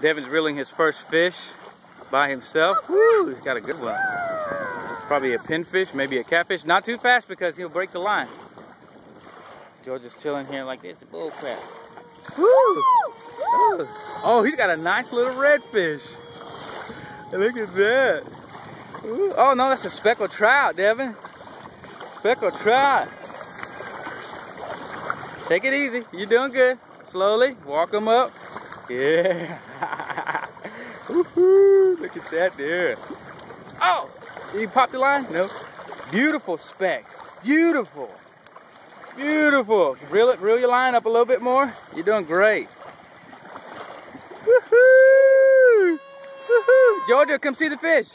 Devin's reeling his first fish by himself. Woo, he's got a good one. Probably a pinfish, maybe a catfish. Not too fast because he'll break the line. George is chilling here like this. Bull crap. Woo! Oh, he's got a nice little redfish. Look at that. Ooh. Oh no, that's a speckled trout, Devin. Speckled trout. Take it easy. You're doing good. Slowly, walk them up. Yeah. Look at that there. Oh, did you pop the line? No. Beautiful speck. Beautiful. Beautiful. Reel your line up a little bit more. You're doing great. Woohoo! Woohoo! Georgia, come see the fish.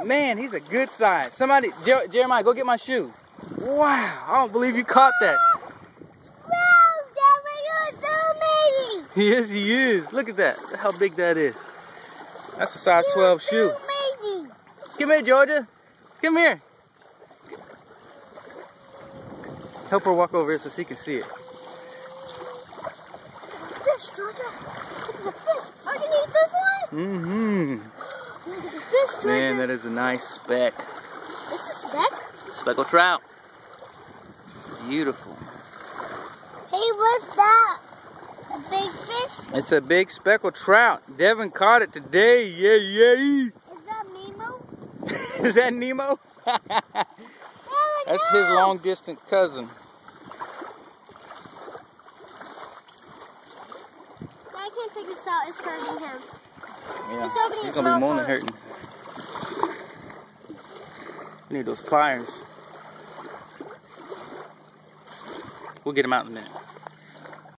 Man, he's a good size. Somebody, Jeremiah, go get my shoe. Wow, I don't believe you caught that. Yes, he is. Look at that. Look how big that is. That's a size 12 shoe. Come here, Georgia. Come here. Help her walk over here so she can see it. Fish, Georgia. Look at the fish. I can eat this one. Mm-hmm. Look at the fish, Georgia. Man, that is a nice speck. Is this a speck? Speckled trout. Beautiful. Hey, what's that? A big fish? It's a big speckled trout. Devin caught it today. Yeah, yeah. Is that Nemo? Is that Nemo? That's his long distance cousin. I can't take this out. It's hurting him. Yeah, It's opening he's his gonna be mouth more than first. hurting. You need those pliers. We'll get him out in a minute.